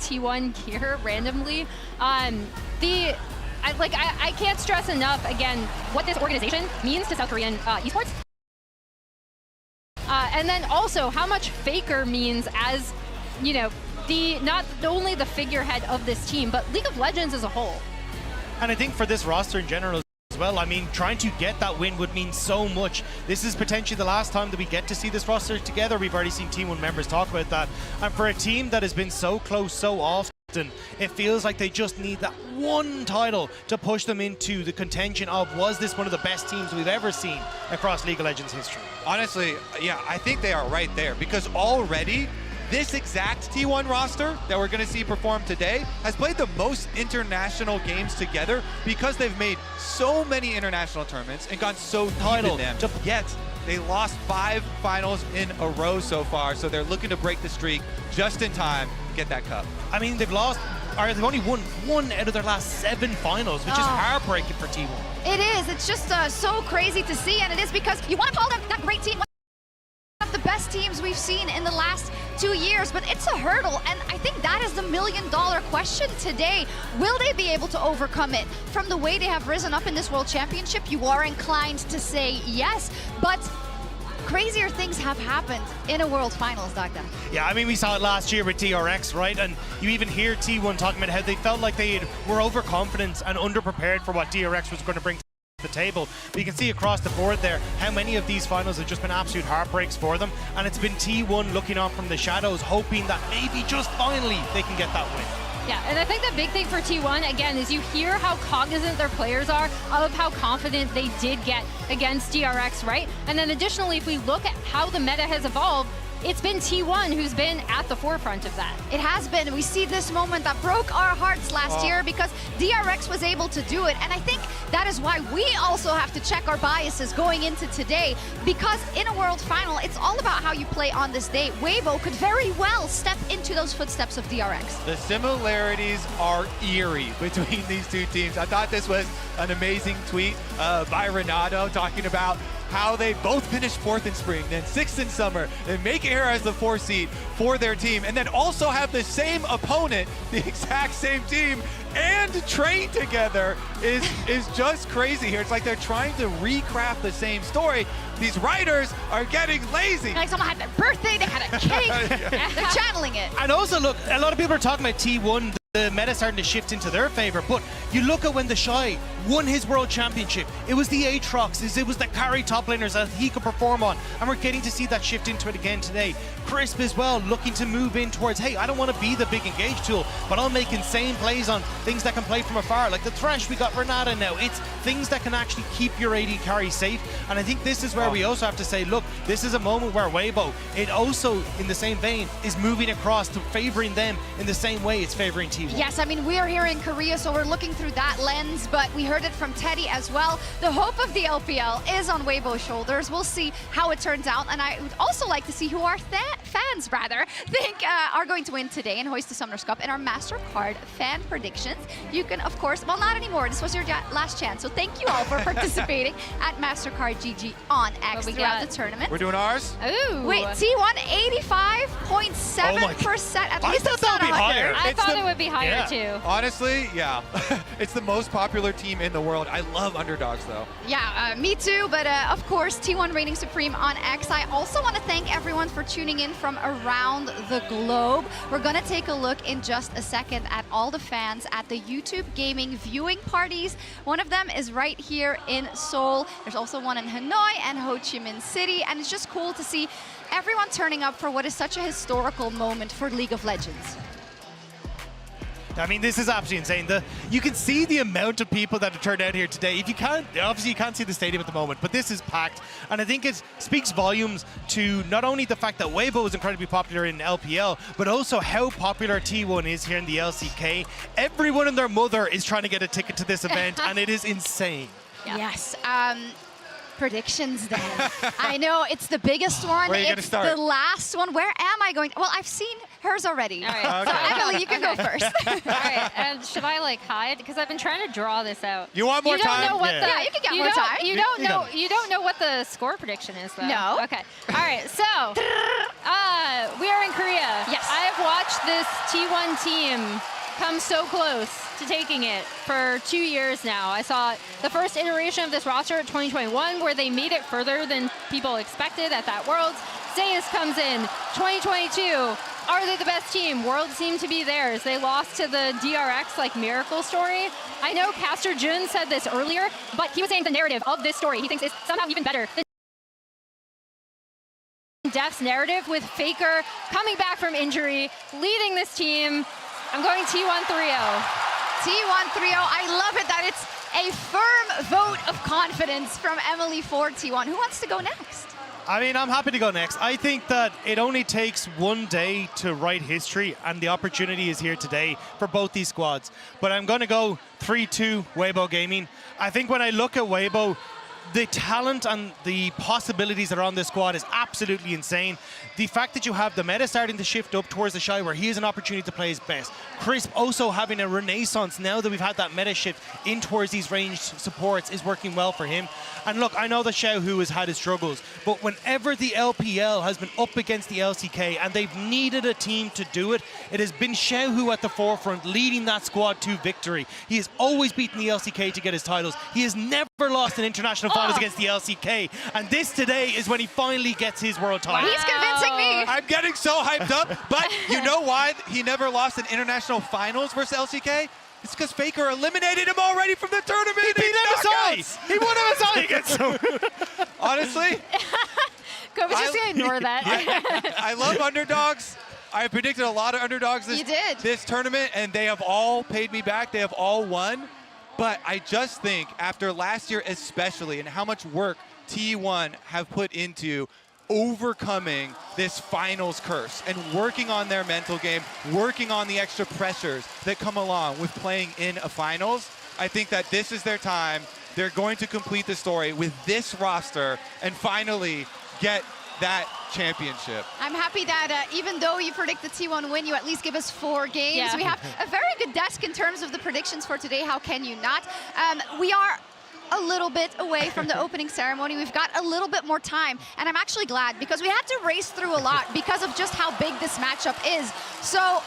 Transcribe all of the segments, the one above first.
T1 gear randomly. I can't stress enough, again, what this organization means to South Korean esports. And then also how much Faker means as, you know, not only the figurehead of this team, but League of Legends as a whole. And I think for this roster in general as well, I mean, trying to get that win would mean so much. This is potentially the last time that we get to see this roster together. We've already seen T1 members talk about that. And for a team that has been so close so often, it feels like they just need that one title to push them into the contention of, was this one of the best teams we've ever seen across League of Legends history? Honestly, yeah, I think they are right there, because already this exact T1 roster that we're going to see perform today has played the most international games together, because they've made so many international tournaments and gone so deep in them. Yet they lost 5 finals in a row so far, so they're looking to break the streak just in time to get that cup. I mean, they've only won 1 out of their last 7 finals, which is heartbreaking for T1. It is. It's just so crazy to see, and it is because you want to call them that great team, one of the best teams we've seen in the last 2 years, but it's a hurdle, and I think that is the million-dollar question today. Will they be able to overcome it? From the way they have risen up in this World Championship, you are inclined to say yes, but crazier things have happened in a World Finals, Dagda. Yeah, I mean, we saw it last year with DRX, right? And you even hear T1 talking about how they felt like they were overconfident and underprepared for what DRX was going to bring to the table. But you can see across the board there how many of these finals have just been absolute heartbreaks for them. And it's been T1 looking on from the shadows, hoping that maybe just finally they can get that win. Yeah, and I think the big thing for T1, again, is you hear how cognizant their players are of how confident they did get against DRX, right? And then additionally, if we look at how the meta has evolved, it's been T1 who's been at the forefront of that. It has been. We see this moment that broke our hearts last year because DRX was able to do it. And I think that is why we also have to check our biases going into today, because in a World Final, it's all about how you play on this day. Weibo could very well step into those footsteps of DRX. The similarities are eerie between these two teams. I thought this was an amazing tweet by Renato talking about how they both finished 4th in spring, then 6th in summer, and make it here as the 4th seed for their team, and then also have the same opponent, the exact same team, and train together is just crazy here. It's like they're trying to recraft the same story. These writers are getting lazy. Like someone had their birthday, they had a cake, they're channeling it. And also, look, a lot of people are talking about T1, the meta starting to shift into their favor, but you look at when the Shy won his World Championship, it was the Aatrox, it was the carry top laners that he could perform on, and we're getting to see that shift into it again today. Crisp as well, looking to move in towards, hey, I don't want to be the big engage tool, but I'll make insane plays on things that can play from afar, like the Thresh. We got Renata now. It's things that can actually keep your AD carry safe, and I think this is where we also have to say, look, this is a moment where Weibo, it also, in the same vein, is moving across to favoring them in the same way it's favoring T1. Yes, I mean, we are here in Korea, so we're looking through that lens, but we heard it from Teddy as well. The hope of the LPL is on Weibo's shoulders. We'll see how it turns out, and I would also like to see who our fans think are going to win today in Hoist the Summoners Cup in our MasterCard fan predictions. You can, of course, well, not anymore. This was your last chance, so thank you all for participating at MasterCard GG on X throughout the tournament. We're doing ours? Ooh. Wait, T1 85.7%. At I least thought it's that not would be higher. I thought it would be higher too. Honestly, yeah. It's the most popular team in the world. I love underdogs, though. Yeah, me too, but of course, T1 reigning supreme on X. I also want to thank everyone for tuning in from around the globe. We're going to take a look in just a second at all the fans at the YouTube gaming viewing parties. One of them is right here in Seoul. There's also one in Hanoi and Ho Chi Minh City, and it's just cool to see everyone turning up for what is such a historical moment for League of Legends. I mean, this is absolutely insane. You can see the amount of people that have turned out here today. If you can't, obviously you can't see the stadium at the moment, but this is packed. And I think it speaks volumes to not only the fact that Weibo is incredibly popular in LPL, but also how popular T1 is here in the LCK. Everyone and their mother is trying to get a ticket to this event, and it is insane. Yes. Predictions then. I know it's the biggest one. Where are you gonna It's start? the last one. Where am I going? Well, I've seen hers already. All right. So Emily, you can go first. All right, and should I like hide? Because I've been trying to draw this out. You want more you don't time? Know what Yeah. the, Yeah, you can get you more don't, time. You don't You know. got You don't know what the score prediction is, though. No. Okay. All right. So, we are in Korea. Yes. I have watched this T1 team come so close to taking it for 2 years now. I saw the first iteration of this roster at 2021, where they made it further than people expected at that Worlds. Zeus comes in 2022. Are they the best team? Worlds seem to be theirs. They lost to the DRX like miracle story. I know Caster Jun said this earlier, but he was saying the narrative of this story he thinks is somehow even better than Def's narrative, with Faker coming back from injury, leading this team. I'm going T1 3-0. T1 3-0. I love it that it's a firm vote of confidence from Emily for T1. Who wants to go next? I mean, I'm happy to go next. I think that it only takes one day to write history, and the opportunity is here today for both these squads. But I'm going to go 3-2 Weibo Gaming. I think when I look at Weibo, the talent and the possibilities that are on this squad is absolutely insane. The fact that you have the meta starting to shift up towards the Shy, where he has an opportunity to play his best. Crisp also having a renaissance now that we've had that meta shift in towards these ranged supports is working well for him. And look, I know that Xiaohu has had his struggles, but whenever the LPL has been up against the LCK and they've needed a team to do it, it has been Xiaohu at the forefront leading that squad to victory. He has always beaten the LCK to get his titles. He has never lost an international finals against the LCK, and this today is when he finally gets his world title. He's convincing me. I'm getting so hyped up, but you know why he never lost an international finals versus LCK? It's because Faker eliminated him already from the tournament. He beat MSI. He won MSI against him. Honestly, Kobe's just going to ignore that. I love underdogs. I predicted a lot of underdogs You did. this tournament, and they have all paid me back. They have all won. But I just think after last year especially, and how much work T1 have put into overcoming this finals curse and working on their mental game, working on the extra pressures that come along with playing in a finals, I think that this is their time. They're going to complete the story with this roster and finally get that championship. I'm happy that even though you predict the T1 win, you at least give us 4 games. Yeah. We have a very good desk in terms of the predictions for today. How can you not? We are a little bit away from the opening ceremony. We've got a little bit more time, and I'm actually glad because we had to race through a lot because of just how big this matchup is. So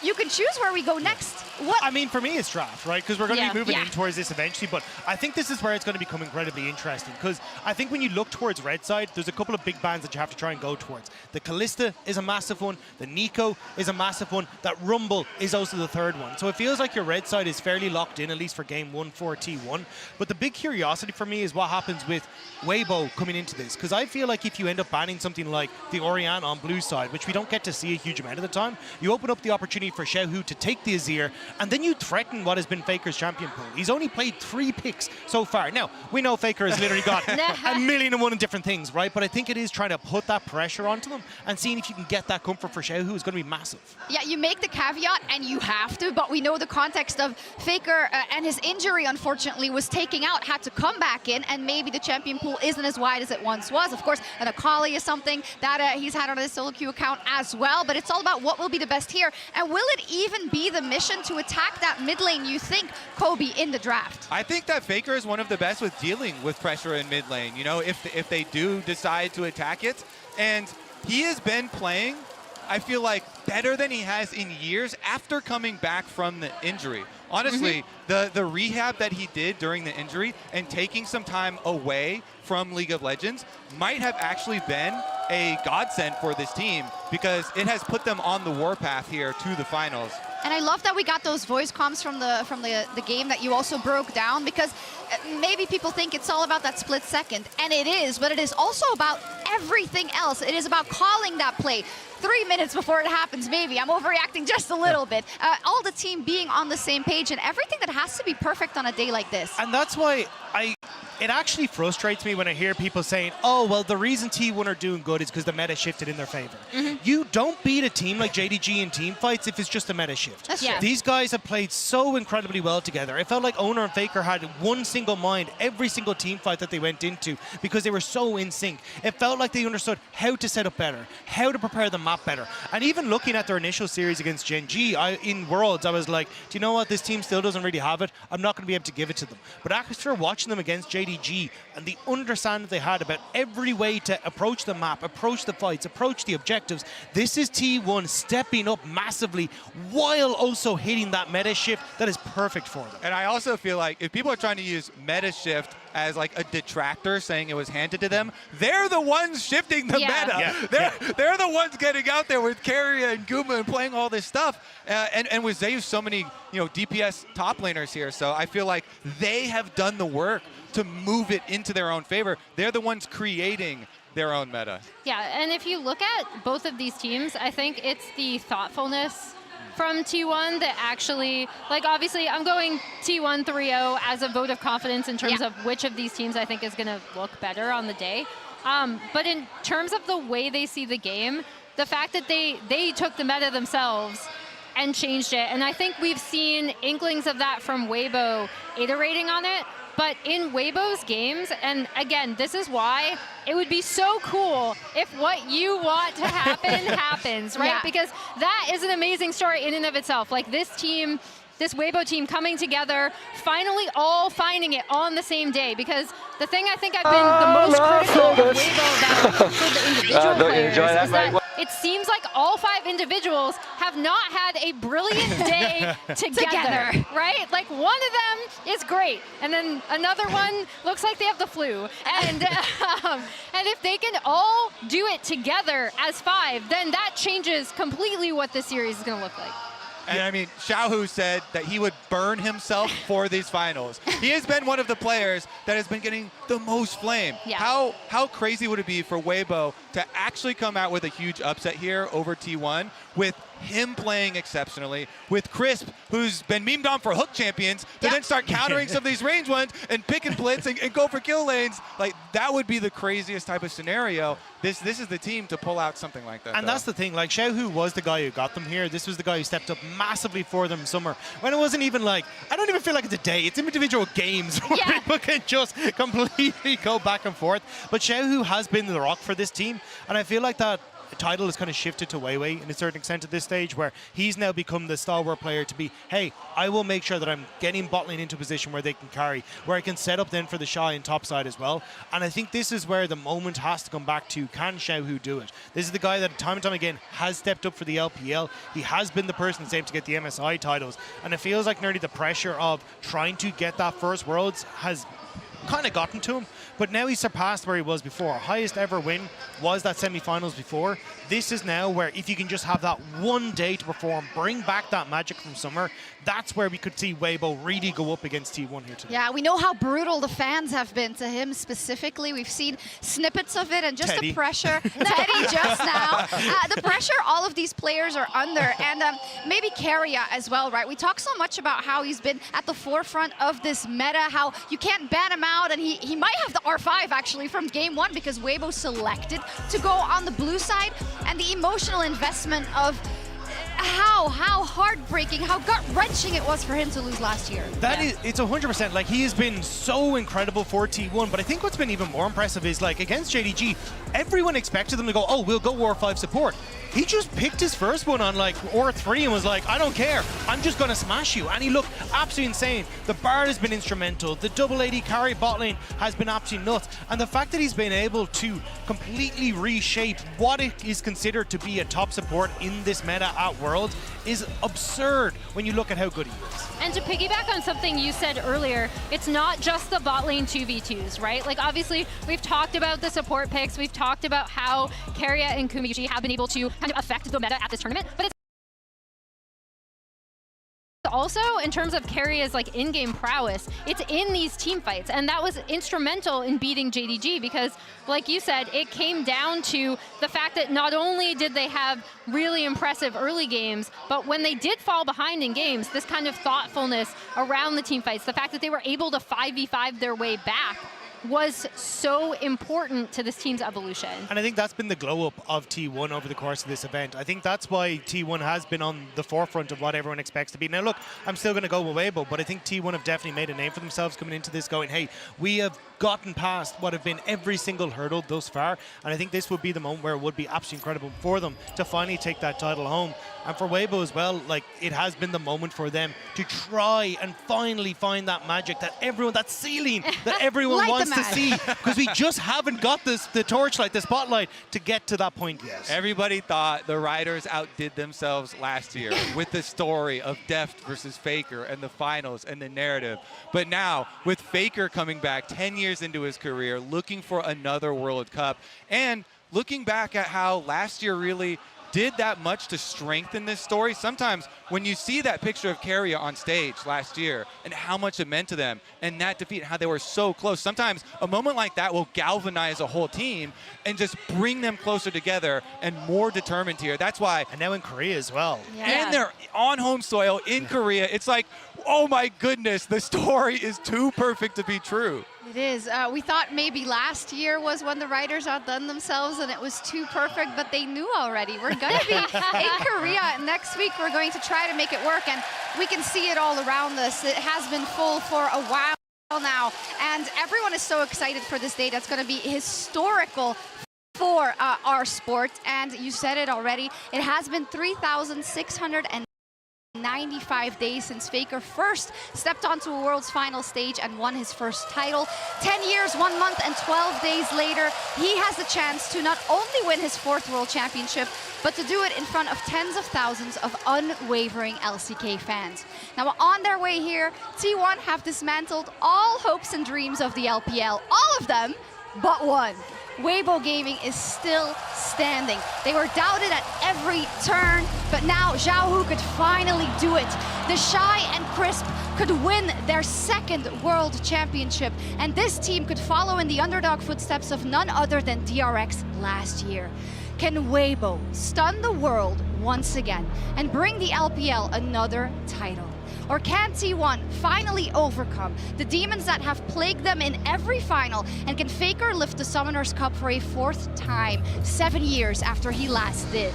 you can choose where we go next. What? I mean, for me, it's draft, right? Because we're going to Yeah. be moving Yeah. in towards this eventually. But I think this is where it's going to become incredibly interesting. Because I think when you look towards Red Side, there's a couple of big bands that you have to try and go towards. The Callista is a massive one. The Nico is a massive one. That Rumble is also the third one. So it feels like your Red Side is fairly locked in, at least for game 1 for T1. But the big curiosity for me is what happens with Weibo coming into this. Because I feel like if you end up banning something like the Orianne on blue side, which we don't get to see a huge amount of the time, you open up the opportunity for Xiaohu to take the Azir, and then you threaten what has been Faker's champion pool. He's only played 3 picks so far. Now, we know Faker has literally got a million and one different things, right? But I think it is trying to put that pressure onto them and seeing if you can get that comfort for Xiaohu is going to be massive. Yeah, you make the caveat, and you have to, but we know the context of Faker and his injury, unfortunately, was taking out, had to come back in, and maybe the champion pool isn't as wide as it once was. Of course, an Akali is something that he's had on his solo queue account as well, but it's all about what will be the best here, and will it even be the mission to attack that mid lane, you think, Kobe, in the draft? I think that Faker is one of the best with dealing with pressure in mid lane, you know, if they do decide to attack it. And he has been playing, I feel like, better than he has in years after coming back from the injury. Honestly, the rehab that he did during the injury and taking some time away from League of Legends might have actually been a godsend for this team because it has put them on the warpath here to the finals. And I love that we got those voice comms from the game that you also broke down, because maybe people think it's all about that split second, and it is, but it is also about everything else. It is about calling that play 3 minutes before it happens, maybe. I'm overreacting just a little bit. All the team being on the same page and everything that has to be perfect on a day like this. And that's why It actually frustrates me when I hear people saying, oh, well, the reason T1 are doing good is because the meta shifted in their favor. You don't beat a team like JDG in team fights if it's just a meta shift. That's true. These guys have played so incredibly well together. It felt like Owner and Faker had one single mind every single team fight that they went into because they were so in sync. It felt like they understood how to set up better, how to prepare the map better. And even looking at their initial series against Gen G in Worlds, I was like, do you know what? This team still doesn't really have it. I'm not going to be able to give it to them. But after watching them against JDG and the understanding they had about every way to approach the map, approach the fights, approach the objectives, this is T1 stepping up massively while also hitting that meta shift that is perfect for them. And I also feel like if people are trying to use meta shift as like a detractor, saying it was handed to them, they're the ones shifting the meta. They're the ones getting out there with Keria and Guma and playing all this stuff. And with Zeus, so many DPS top laners here. So I feel like they have done the work to move it into their own favor. They're the ones creating their own meta. Yeah, and if you look at both of these teams, I think it's the thoughtfulness from T1 that actually, like obviously I'm going T1 3-0 as a vote of confidence in terms of which of these teams I think is going to look better on the day. But in terms of the way they see the game, the fact that they took the meta themselves and changed it, and I think we've seen inklings of that from Weibo iterating on it. But in Weibo's games, and again, this is why it would be so cool if what you want to happen happens, right? Yeah. Because that is an amazing story in and of itself. Like this team, this Weibo team coming together, finally all finding it on the same day. Because the thing I think I've been the most critical of Weibo about for the individual players is that it seems like all 5 individuals have not had a brilliant day together, right? Like one of them is great, and then another one looks like they have the flu. And and if they can all do it together as 5, then that changes completely what this series is going to look like. And I mean, Xiaohu said that he would burn himself for these finals. He has been one of the players that has been getting the most flame. Yeah. How crazy would it be for Weibo to actually come out with a huge upset here over T1 with him playing exceptionally, with Crisp, who's been memed on for Hook Champions, to then start countering some of these range ones and pick and blitz and go for kill lanes. Like, that would be the craziest type of scenario. This is the team to pull out something like that. And that's the thing, like Xiaohu was the guy who got them here. This was the guy who stepped up massively for them in summer. When it wasn't even like, I don't even feel like it's a day, it's individual games where people can just completely go back and forth. But Xiaohu has been the rock for this team, and I feel like that title has kind of shifted to Weiwei in a certain extent at this stage, where he's now become the stalwart player to be, hey, I will make sure that I'm getting bot lane into a position where they can carry, where I can set up then for the Shy and top side as well. And I think this is where the moment has to come back to, can Xiaohu do it? This is the guy that time and time again has stepped up for the LPL. He has been the person that's able to get the MSI titles, and it feels like nearly the pressure of trying to get that first Worlds has kind of gotten to him, but now he's surpassed where he was before. Highest ever win was that semi-finals before. This is now where if you can just have that one day to perform, bring back that magic from summer, that's where we could see Weibo really go up against T1 here today. Yeah, we know how brutal the fans have been to him specifically. We've seen snippets of it, and just Teddy. the pressure. Teddy just now. The pressure all of these players are under, and maybe Keria as well, right? We talk so much about how he's been at the forefront of this meta, how you can't ban him out, and he might have the R5 actually from game 1 because Weibo selected to go on the blue side, and the emotional investment of how heartbreaking, how gut-wrenching it was for him to lose last year. That is, it's 100%. Like, he has been so incredible for T1, but I think what's been even more impressive is, like, against JDG, everyone expected them to go, oh, we'll go War 5 support. He just picked his first one on, like, War 3 and was like, I don't care, I'm just going to smash you. And he looked absolutely insane. The Bard has been instrumental. The double AD carry bot lane has been absolutely nuts. And the fact that he's been able to completely reshape what it is considered to be a top support in this meta at Worlds is absurd when you look at how good he is. And to piggyback on something you said earlier, it's not just the bot lane 2v2s, right? Like, obviously, we've talked about the support picks, we've talked about how Keria and Kumichi have been able to kind of affect the meta at this tournament, but it's also, in terms of Keria's like in-game prowess, it's in these team fights, and that was instrumental in beating JDG because, like you said, it came down to the fact that not only did they have really impressive early games, but when they did fall behind in games, this kind of thoughtfulness around the team fights, the fact that they were able to 5v5 their way back was so important to this team's evolution. And I think that's been the glow up of T1 over the course of this event. I think that's why T1 has been on the forefront of what everyone expects to be. Now look, I'm still going to go with Weibo, but I think T1 have definitely made a name for themselves coming into this going, hey, we have gotten past what have been every single hurdle thus far, and I think this would be the moment where it would be absolutely incredible for them to finally take that title home. And for Weibo as well, like, it has been the moment for them to try and finally find that magic that everyone, that ceiling that everyone Light the wants to match. see, because we just haven't got the torchlight, the spotlight to get to that point yet. Everybody thought the Riders outdid themselves last year with the story of Deft versus Faker and the finals and the narrative. But now, with Faker coming back 10 years into his career, looking for another World Cup, and looking back at how last year really did that much to strengthen this story. Sometimes when you see that picture of Keria on stage last year and how much it meant to them and that defeat and how they were so close, sometimes a moment like that will galvanize a whole team and just bring them closer together and more determined here. That's why. And now in Korea as well. Yeah. And they're on home soil in Korea. It's like, oh my goodness, the story is too perfect to be true. It is. We thought maybe last year was when the Riders outdone themselves and it was too perfect, but they knew already. We're going to be in Korea next week. We're going to try to make it work, and we can see it all around us. It has been full for a while now, and everyone is so excited for this day. That's going to be historical for our sport, and you said it already. It has been 3,695 days since Faker first stepped onto a world's final stage and won his first title. 10 years, 1 month, and 12 days later, he has the chance to not only win his 4th World Championship, but to do it in front of tens of thousands of unwavering LCK fans. Now, on their way here, T1 have dismantled all hopes and dreams of the LPL, all of them, but one. Weibo Gaming is still standing. They were doubted at every turn, but now Xiaohu could finally do it. The Shy and Crisp could win their 2nd World Championship, and this team could follow in the underdog footsteps of none other than DRX last year. Can Weibo stun the world once again and bring the LPL another title? Or can T1 finally overcome the demons that have plagued them in every final, and can Faker lift the Summoners Cup for a 4th time, 7 years after he last did?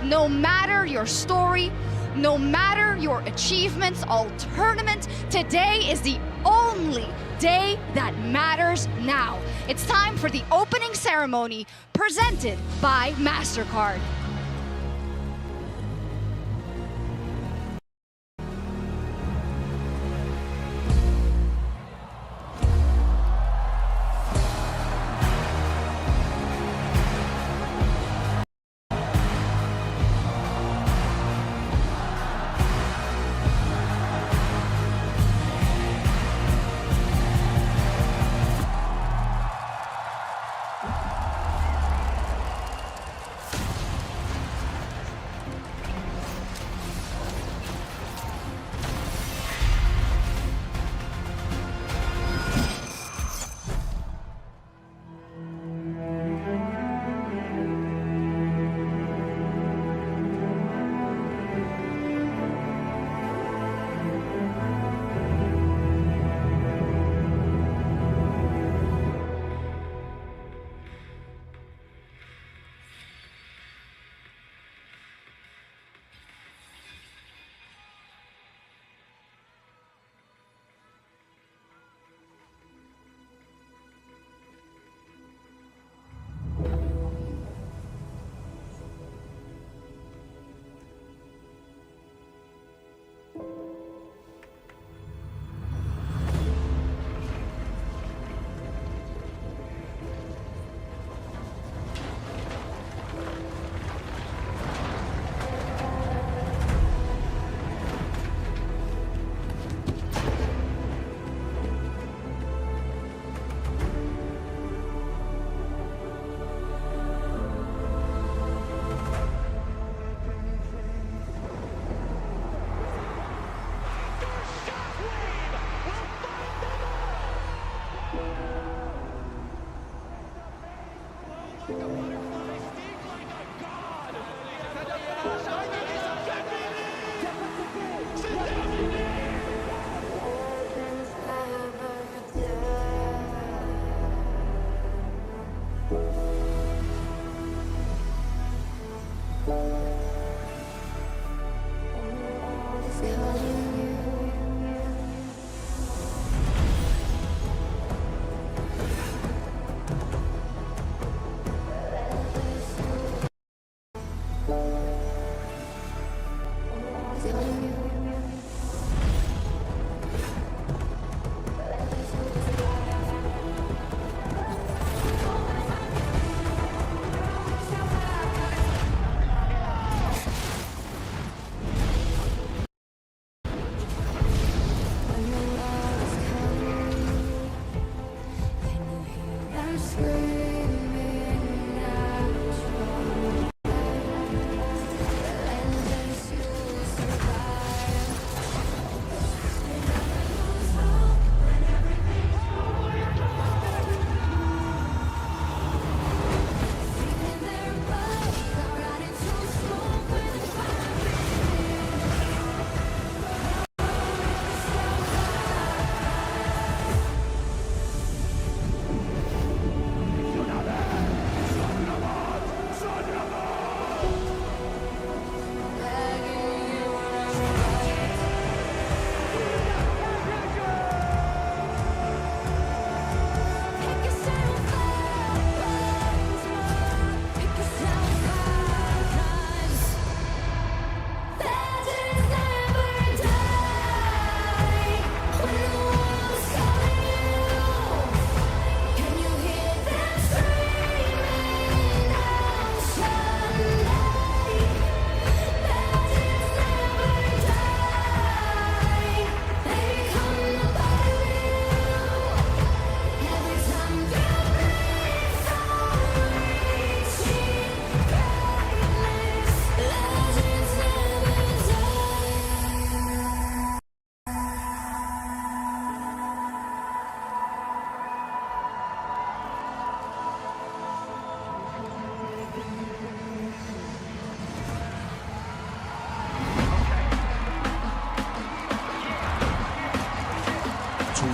No matter your story, no matter your achievements all tournament, today is the only day that matters now. It's time for the opening ceremony presented by MasterCard.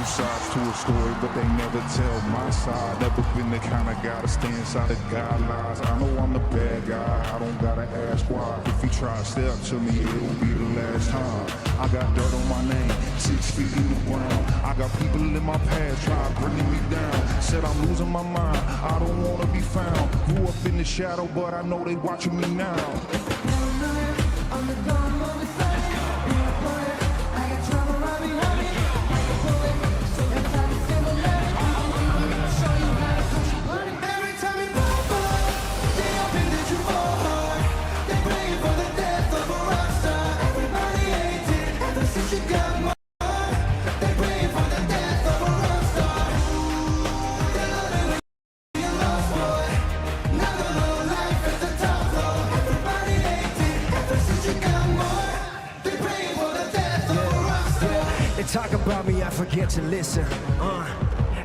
sides to a story, but they never tell my side. Never been the kind of guy to stay inside the guidelines. I know I'm the bad guy, I don't gotta ask why. If you try to step to me, it'll be the last time. I got dirt on my name, 6 feet in the ground. I got people in my past trying to bring me down. Said I'm losing my mind, I don't wanna be found. Grew up in the shadow, but I know they watching me now. Talk about me, I forget to listen.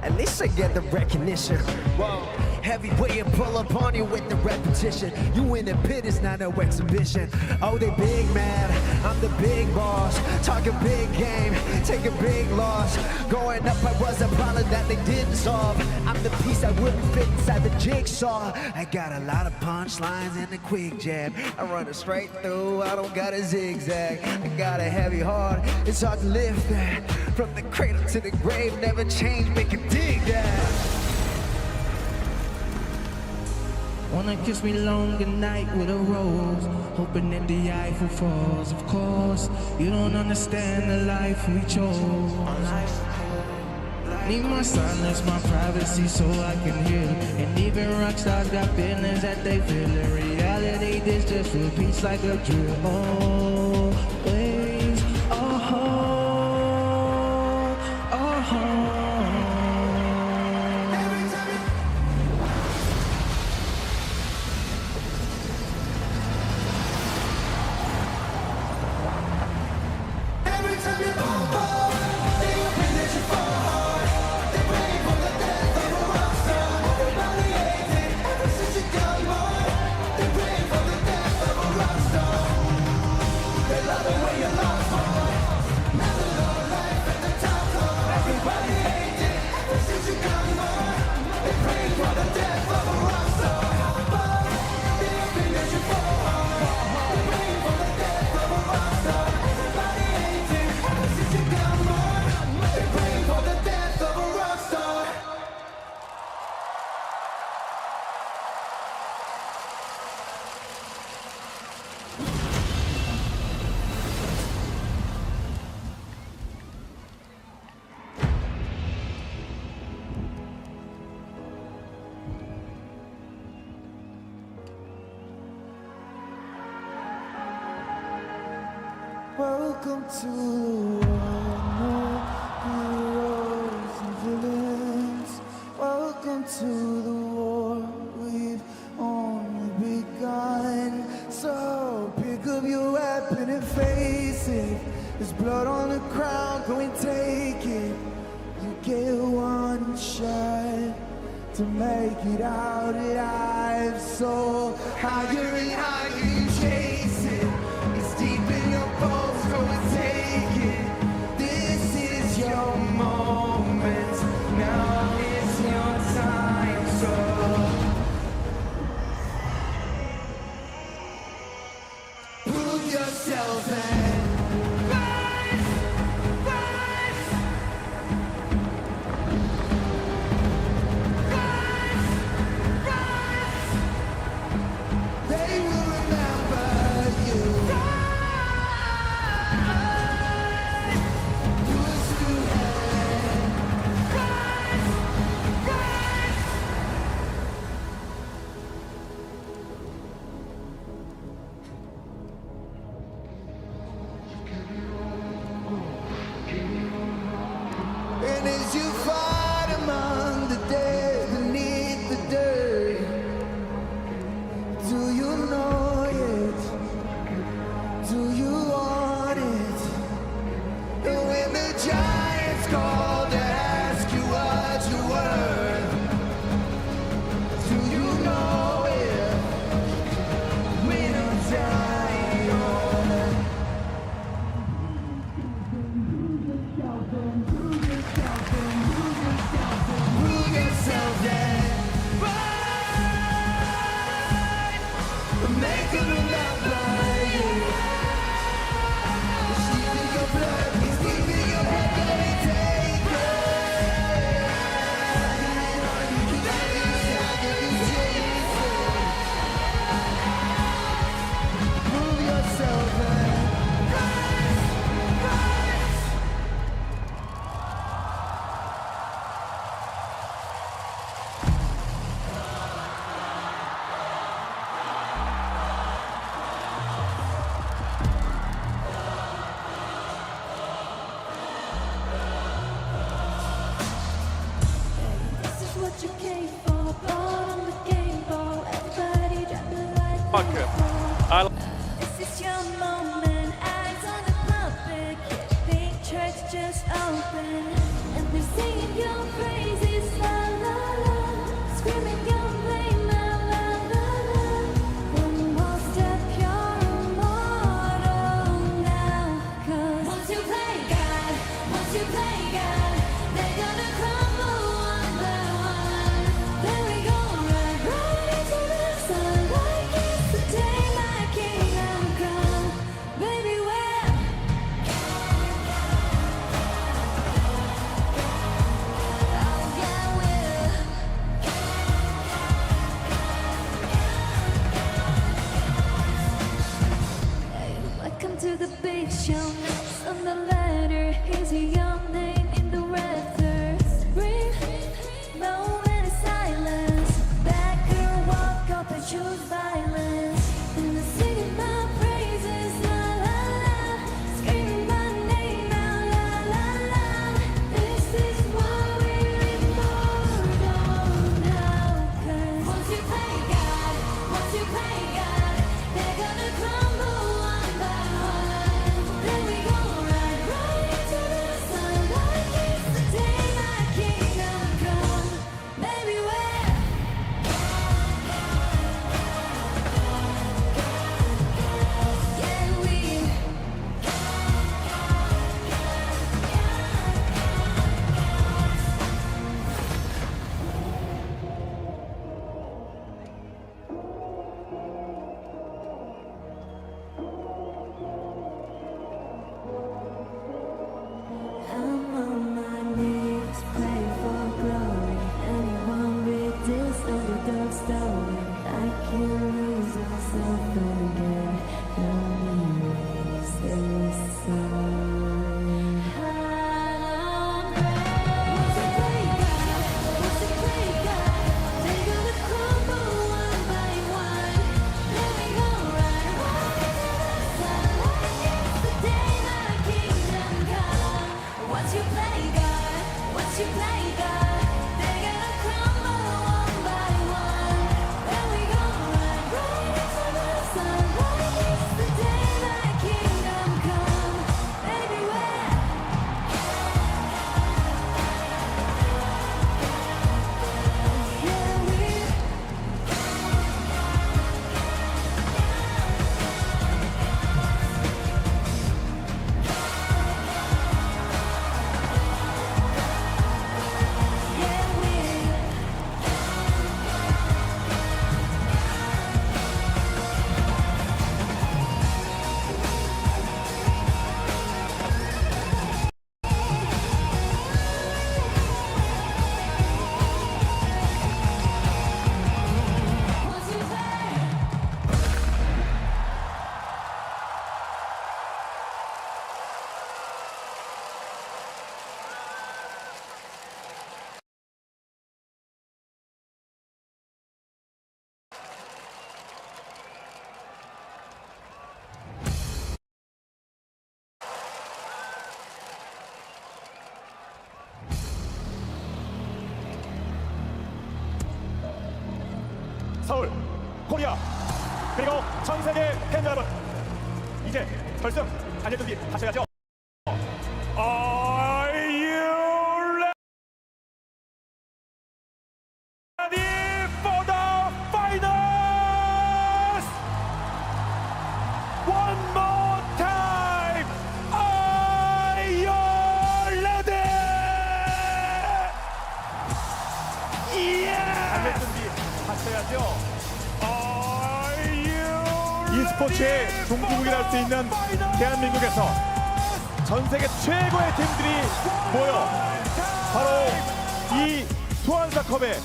At least I get the recognition. Whoa. Heavyweight and pull up on you with the repetition. You in the pit, it's not no exhibition. Oh, they big mad, I'm the big boss. Talk a big game, take a big loss. Going up, I was a problem that they didn't solve. I'm the piece that wouldn't fit inside the jigsaw. I got a lot of punchlines and a quick jab. I run it straight through, I don't got a zigzag. I got a heavy heart, it's hard to lift that. From the cradle to the grave, never change, make it dig that. Wanna kiss me long goodnight with a rose, hoping that the Eiffel falls. Of course, you don't understand the life we chose. Need my silence, my privacy, so I can hear. And even rock stars got feelings that they feel. In reality, this just repeats like a drill. Always, Welcome to the world, no heroes and villains. Welcome to the war, we've only begun. So pick up your weapon and face it. There's blood on the ground, go and take it. You get one shot to make it out alive. So higher and higher you chase it. It's deep in your bones, go and take it. This is your moment, now is your time. So prove yourself and rise, rise, rise, rise. They will remember you. Rise, push to heaven. Rise, rise. And as you fight among the dead beneath the dirt, do you know it? Do you want it? And when the giants call to ask you what you're worth, do you know it? Win or die on earth. This is your moment, eyes on the puppet, think church just open, and they're singing your praises, la la la, screaming your name, la la la la. One more step, you're immortal now, 'cause once you play God, they're gonna crumble one by one. Then we go right into the sun, like it's the day my kingdom come. Baby, we're welcome to the big show. Next on the ladder, here's your name in the rafters. Breathe, moment of silence. That girl walk up and choose violence. And they're singing my praises, la la la. Screaming my name out, la la la. This is why we're immortal now. 'Cause once you play God, they're gonna crumble one by one. Then we go right into the sun, like it's the day my kingdom come. Baby, we're yeah, we I'm on my knees, pray for glory. Anyone with this underdog story, I can lose myself again. No need to say sorry. Once you play God, they're gonna crumble one by one. Then we go right into the sun, like it's the day my kingdom come. Once you play God, they're gonna crumble one by one. Then we go right into the sun, like it's the day my kingdom come. Baby, we're yeah, we're yeah, we're once you play. 서울, 코리아, 그리고 전 세계 팬 여러분, 이제 결승 달릴 준비 하셔야죠. Are you ready for the finals? One more time. Are you ready? 달릴 준비 하셔야죠. e스포츠의 종주국이라 할 수 있는 대한민국에서 전 세계 최고의 팀들이 모여 바로 이 투안사컵에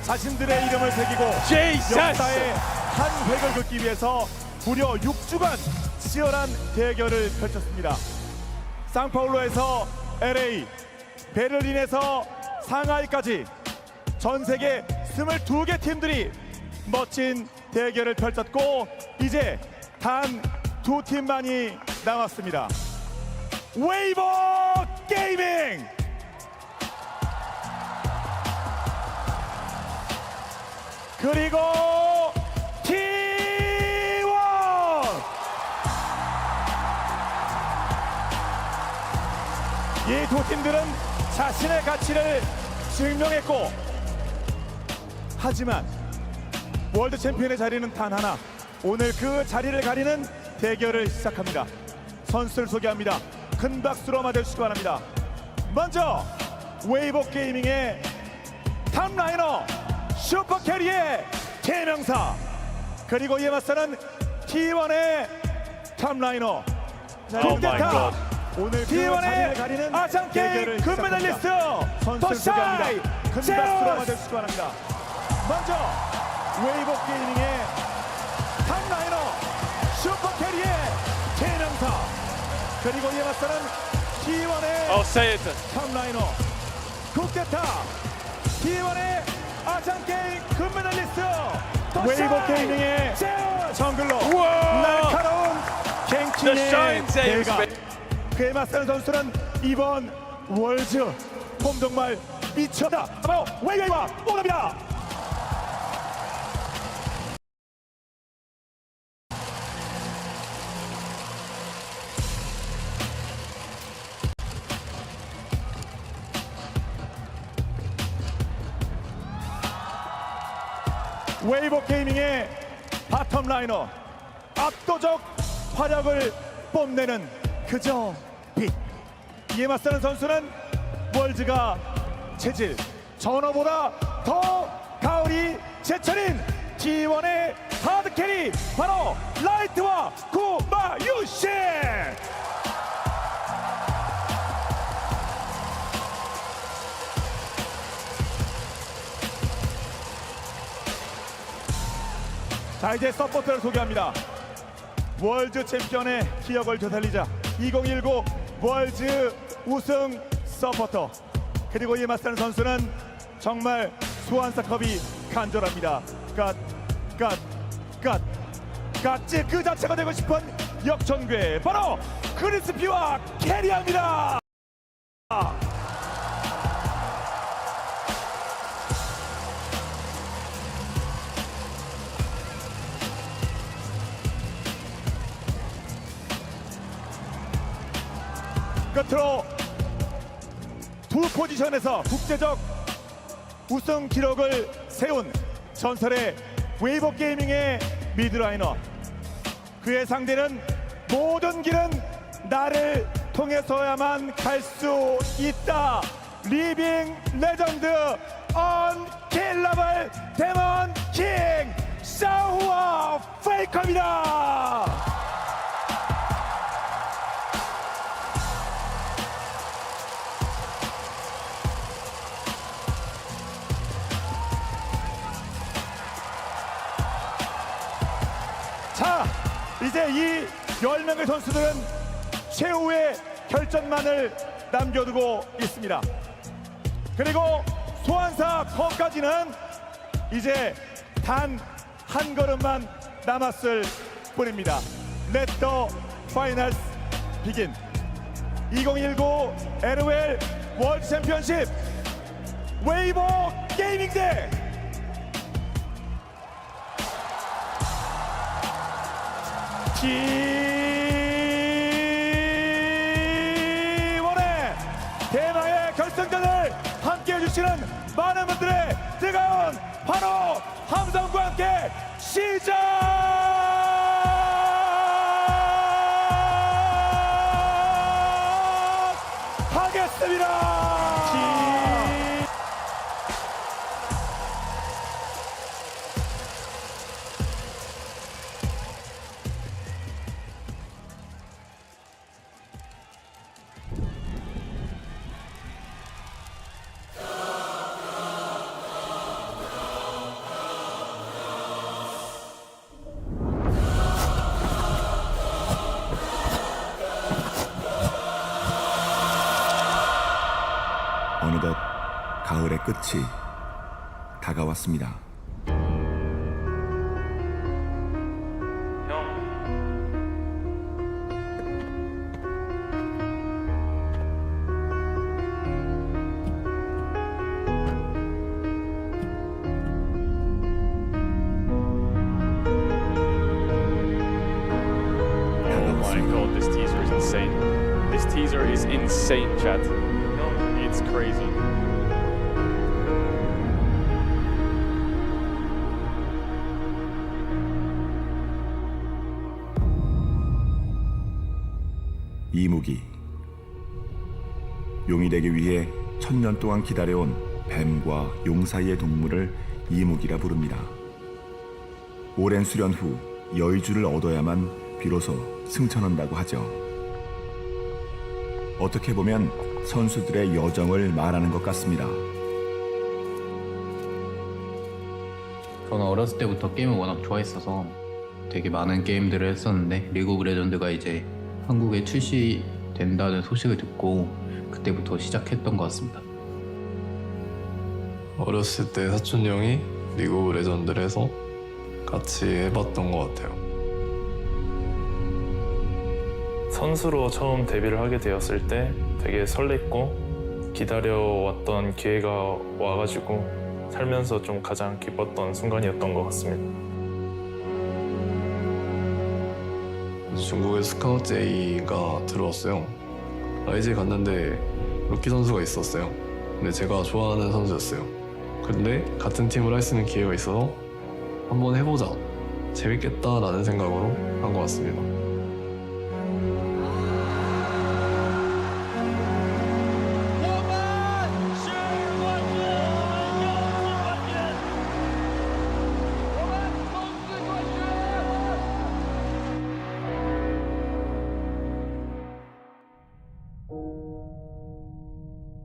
자신들의 이름을 새기고 역사의 한 획을 긋기 위해서 무려 6주간 치열한 대결을 펼쳤습니다. 상파울루에서 LA, 베를린에서 상하이까지 전 세계 22개 팀들이 멋진 대결을 펼쳤고 이제 단 2팀만이 남았습니다. 웨이버 게이밍! 그리고 팀 이 두 팀들은 자신의 가치를 증명했고, 하지만 월드 챔피언의 자리는 단 하나. 오늘 그 자리를 가리는 대결을 시작합니다. 선수를 소개합니다. 큰 박수로 맞아주시기 바랍니다. 먼저 웨이브 게이밍의 탑라이너 슈퍼캐리의 대명사, 그리고 이에 맞서는 T1의 탑라이너 국대탑, 오늘 T1의 아시안게임 금메달리스트 더샤이 큰 박수로 맞아주시기 바랍니다. 먼저 웨이브 게이밍의 탑라이너 슈퍼캐리의 대명사, 그리고 이에 맞서는 T1의 탑라이너 국대탑, T1의 아시안게임 금메달리스트 웨이브 게이밍의 정글러 날카로운 갱킹의 대가. 그에 맞서는 선수는 이번 월즈 폼 정말 미쳤다. 바로 웨이브와 오답니다. 웨이브 게이밍의 바텀 라이너, 압도적 화력을 뽐내는 그저 빛. 이에 맞서는 선수는 월즈가 체질 전어보다 더 가을이 제철인 T1의 하드캐리, 바로 라이트와 구마유시. 자, 이제 서포터를 소개합니다. 월드 챔피언의 기억을 되살리자 2019 월드 우승 서포터, 그리고 이에 맞서는 선수는 정말 소환사컵이 간절합니다. 갓지 그 자체가 되고 싶은 역전괴, 바로 크리스피와 캐리합니다. 끝으로 두 포지션에서 국제적 우승 기록을 세운 전설의 웨이브 게이밍의 미드라이너, 그의 상대는 모든 길은 나를 통해서야만 갈 수 있다, 리빙 레전드 언킬러블 데몬 킹 샤오와 페이커입니다. 자, 이제 이 10명의 선수들은 최후의 결전만을 남겨두고 있습니다. 그리고 소환사 컵까지는 이제 단 한 걸음만 남았을 뿐입니다. Let the finals begin. 2019 LOL 월드 챔피언십 웨이브 게이밍 대 T1의 대망의 결승전을 함께 해주시는 많은 분들의 뜨거운 바로 함성과 함께 시작하겠습니다. 어느덧 가을의 끝이 다가왔습니다. Oh my god, this teaser is insane. This teaser roster is insane, chat. It's crazy. 이무기. 용이 되기 위해 1000년 동안 기다려온 뱀과 용 사이의 동물을 이무기라 부릅니다. 오랜 수련 후 여의주를 얻어야만 비로소 승천한다고 하죠. 어떻게 보면 선수들의 여정을 말하는 것 같습니다. 저는 어렸을 때부터 게임을 워낙 좋아했어서 되게 많은 게임들을 했었는데 리그 오브 레전드가 이제 한국에 출시된다는 소식을 듣고 그때부터 시작했던 것 같습니다. 어렸을 때 사촌 형이 리그 오브 레전드를 해서 같이 해봤던 것 같아요. 선수로 처음 데뷔를 하게 되었을 때 되게 설렜고 기다려왔던 기회가 와가지고 살면서 좀 가장 기뻤던 순간이었던 것 같습니다. 중국의 스카우트 J가 들어왔어요. 라이즈에 갔는데 루키 선수가 있었어요. 근데 제가 좋아하는 선수였어요. 근데 같은 팀을 할 수 있는 기회가 있어서 한번 해보자, 재밌겠다라는 생각으로 한 것 같습니다.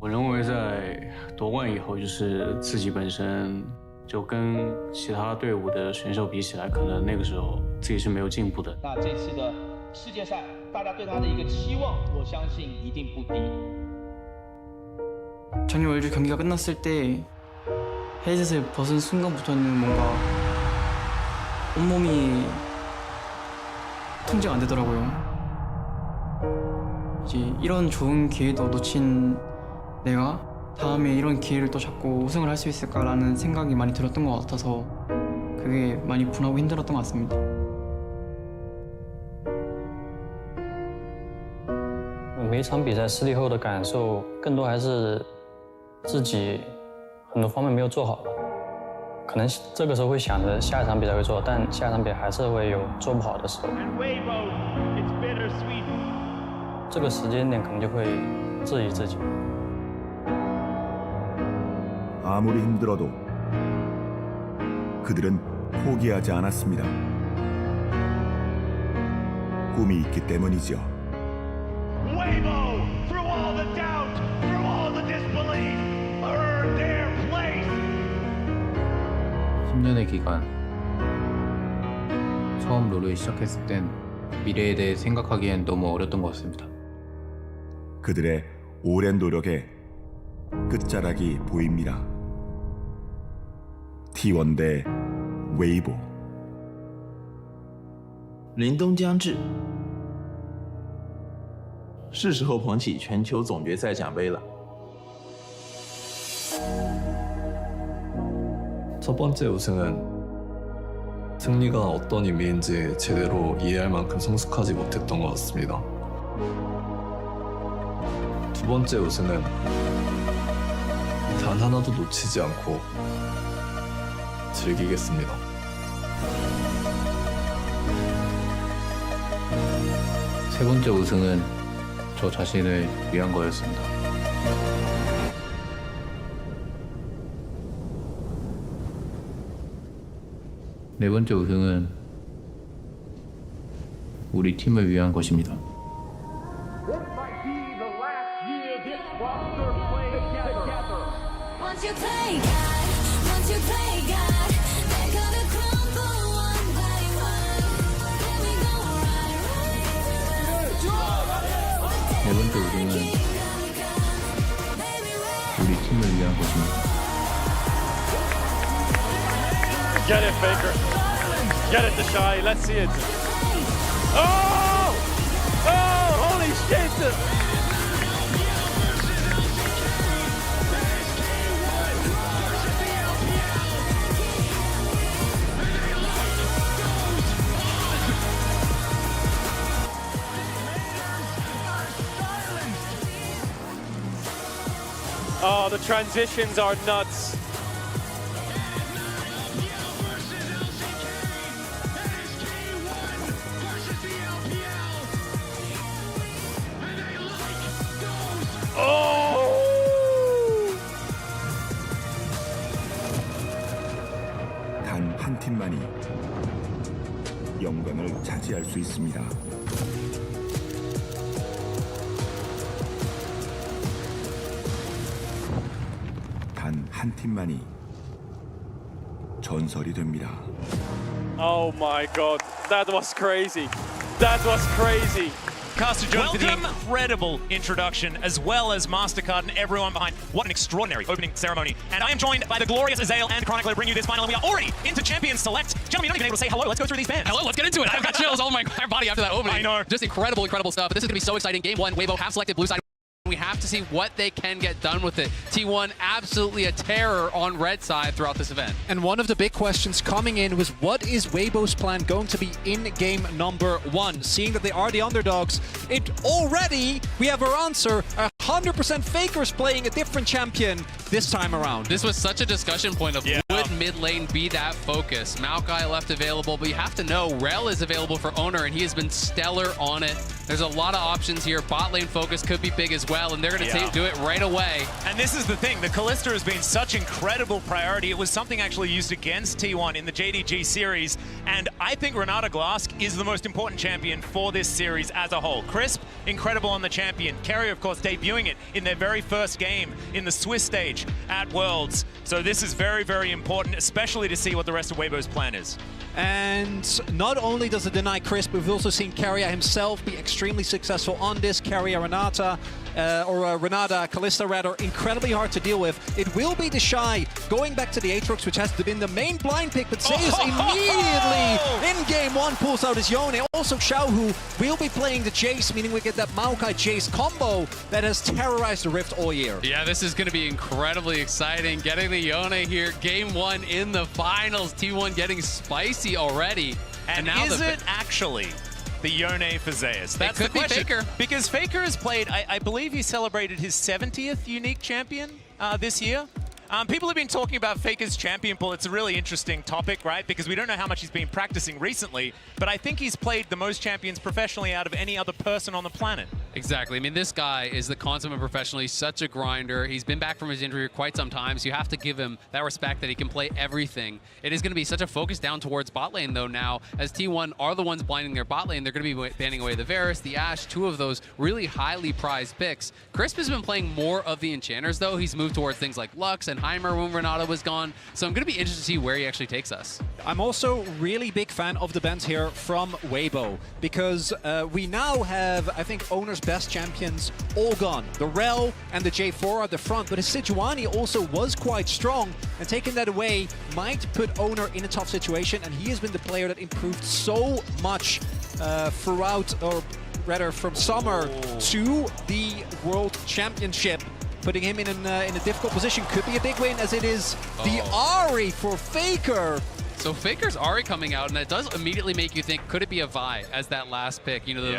我认为在夺冠以后，就是自己本身就跟其他队伍的选手比起来，可能那个时候自己是没有进步的。那这次的世界赛，大家对他的一个期望，我相信一定不低。 작년 월드 경기가 끝났을 때 헤이셋을 벗은 순간부터는 뭔가 온몸이 통제가 안 되더라고요. 이제 이런 좋은 기회도 놓친 내가 다음에 이런 기회를 또 잡고 우승을 할 수 있을까라는 생각이 많이 들었던 것 같아서 그게 많이 분하고 힘들었던 것 같습니다. 每一场比赛失利后的感受，更多还是自己很多方面没有做好吧。可能这个时候会想着下一场比赛会做好，但下一场比赛还是会有做不好的时候。这个时间点可能就会质疑自己。 아무리 힘들어도 그들은 포기하지 않았습니다. 꿈이 있기 때문이죠. 10년의 기간, 처음 롤을 시작했을 땐 미래에 대해 생각하기엔 너무 어렸던 것 같습니다. 그들의 오랜 노력에 끝자락이 보입니다. T1 대 웨이보. 凛冬将至，是时候捧起全球总决赛奖杯了。 첫 번째 우승은 승리가 어떤 의미인지 제대로 이해할 만큼 성숙하지 못했던 것 같습니다. 두 번째 우승은 단 하나도 놓치지 않고 즐기겠습니다. 세 번째 우승은 저 자신을 위한 거였습니다. 네 번째 우승은 우리 팀을 위한 것입니다. Once you play God, once you play God, they're gonna crumble one by one. Here we go, right, right. 네 번째 우승은 우리 팀을 위한 것입니다. Get it, Faker. Get it, Deshae. Let's see it. Oh! Oh! Holy shit! Oh, the transitions are nuts. 단 한 팀만이 영광을 차지할 수 있습니다. 단 한 팀만이 전설이 됩니다. Oh my god, that was crazy. That was crazy. Caster Jones for the incredible introduction, as well as MasterCard and everyone behind. What an extraordinary opening ceremony. And I am joined by the glorious Azael and Chronicler to bring you this final, and we are already into Champions Select. Gentlemen, you're not even able to say hello. Let's go through these bands. Hello, let's get into it. I've got chills all over my entire body after that opening. I know. Just incredible stuff. But this is going to be so exciting. Game 1, Weibo have selected blue side. We have to see what they can get done with it. T1 absolutely a terror on red side throughout this event. And one of the big questions coming in was, what is Weibo's plan going to be in game number 1? Seeing that they are the underdogs, we have our answer. 100% Fakers playing a different champion this time around. This was such a discussion point of would mid lane be that focus? Maokai left available, but you have to know Rel is available for Owner, and he has been stellar on it. There's a lot of options here. Bot lane focus could be big as well, and they're going to do it right away. And this is the thing, the Kalista has been such incredible priority. It was something actually used against T1 in the JDG series, and I think Renata Glask is the most important champion for this series as a whole. Crisp, incredible on the champion. Keria, of course, debuting it in their very first game in the Swiss stage at Worlds. So this is very, very important, especially to see what the rest of Weibo's plan is. And not only does it deny Crisp, we've also seen Keria himself be extremely successful on this. Keria Renata, Renata Kalista rather, incredibly hard to deal with. It will be the Shy going back to the Aatrox, which has been the main blind pick, but Zeus immediately in game 1 pulls out his Yone. Also Xiaohu will be playing the Jace, meaning we get that Maokai Jace combo that has terrorized the Rift all year. Yeah, this is going to be incredibly exciting. Getting the Yone here, game 1 in the finals. T1 getting spicy already. And now is it actually the Yone for Zeus? That's the question. Faker. Because Faker has played, I believe he celebrated his 70th unique champion this year. People have been talking about Faker's champion pool. It's a really interesting topic, right? Because we don't know how much he's been practicing recently, but I think he's played the most champions professionally out of any other person on the planet. Exactly. I mean, this guy is the consummate professional. He's such a grinder. He's been back from his injury for quite some time, so you have to give him that respect that he can play everything. It is going to be such a focus down towards bot lane, though, now. As T1 are the ones blinding their bot lane, they're going to be banning away the Varus, the Ashe, two of those really highly prized picks. Crisp has been playing more of the Enchanters, though. He's moved towards things like Lux and Heimer when Renata was gone, so I'm going to be interested to see where he actually takes us. I'm also really big fan of the bans here from Weibo, because we now have, I think, Owner's best champions all gone. The Rel and the J4 are at the front, but his Sejuani also was quite strong, and taking that away might put Owner in a tough situation, and he has been the player that improved so much throughout, or rather from summer to the World Championship. Putting him in a difficult position could be a big win, as it is the Ahri for Faker. So Faker's Ahri coming out, and that does immediately make you think, could it be a Vi as that last pick? You know, the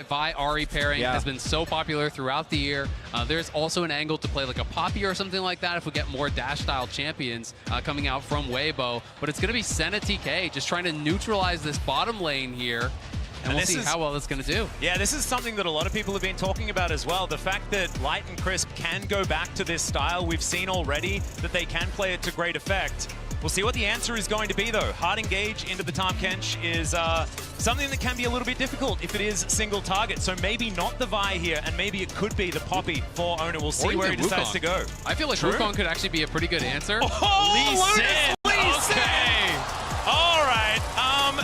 Vi-Ahri pairing has been so popular throughout the year. There's also an angle to play like a Poppy or something like that if we get more dash-style champions coming out from Weibo. But it's going to be Senna TK just trying to neutralize this bottom lane here. And we'll see how well it's going to do. Yeah, this is something that a lot of people have been talking about as well. The fact that Light and Crisp can go back to this style, we've seen already that they can play it to great effect. We'll see what the answer is going to be, though. Hard engage into the Tahm Kench is something that can be a little bit difficult if it is single target. So maybe not the Vi here, and maybe it could be the Poppy for Owner. We'll see where he decides to go. I feel like Wukong could actually be a pretty good answer. Lee Sin! Okay. All right.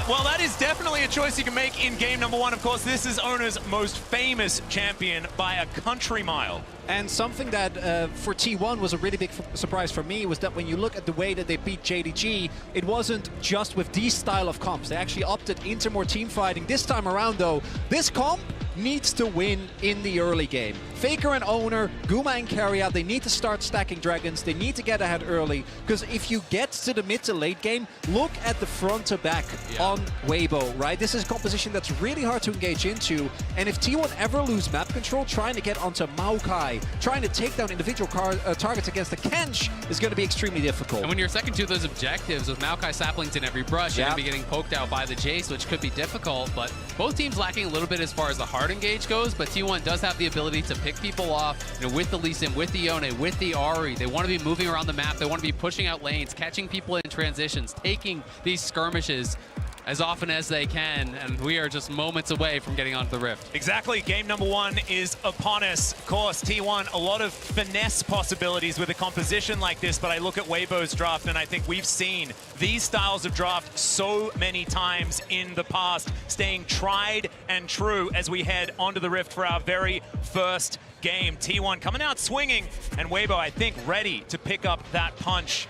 Well, that is definitely a choice you can make in game number 1. Of course, this is Owner's most famous champion by a country mile. And something that for T1 was a really big surprise for me was that when you look at the way that they beat JDG, it wasn't just with these style of comps. They actually opted into more team fighting. This time around, though, this comp needs to win in the early game. Faker and Oner, Guma and Keria, they need to start stacking dragons. They need to get ahead early, because if you get to the mid to late game, look at the front to back on Weibo, right? This is a composition that's really hard to engage into, and if T1 ever lose map control, trying to get onto Maokai, trying to take down individual targets against the Kench is going to be extremely difficult. And when you're second to those objectives, with Maokai saplings in every brush, you're going to be getting poked out by the Jace, which could be difficult, but both teams lacking a little bit as far as the hard engage goes, but T1 does have the ability to pick people off, you know, with the Lee Sin, with the Yone, with the Ahri. They want to be moving around the map. They want to be pushing out lanes, catching people in transitions, taking these skirmishes as often as they can, and we are just moments away from getting onto the Rift. Exactly. Game number 1 is upon us. Of course, T1, a lot of finesse possibilities with a composition like this, but I look at Weibo's draft and I think we've seen these styles of draft so many times in the past, staying tried and true as we head onto the Rift for our very first game. T1 coming out swinging, and Weibo, I think, ready to pick up that punch.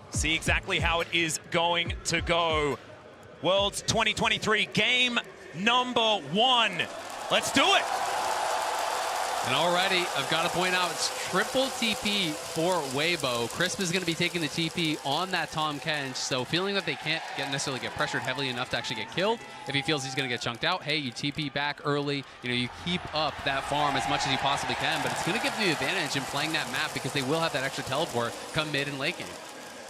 See exactly how it is going to go. Worlds 2023, game number 1. Let's do it. And already, I've got to point out, it's triple TP for Weibo. Crisp is going to be taking the TP on that Tahm Kench, so feeling that they can't necessarily get pressured heavily enough to actually get killed. If he feels he's going to get chunked out, hey, you TP back early. You know, you keep up that farm as much as you possibly can, but it's going to give you the advantage in playing that map because they will have that extra teleport come mid and late game.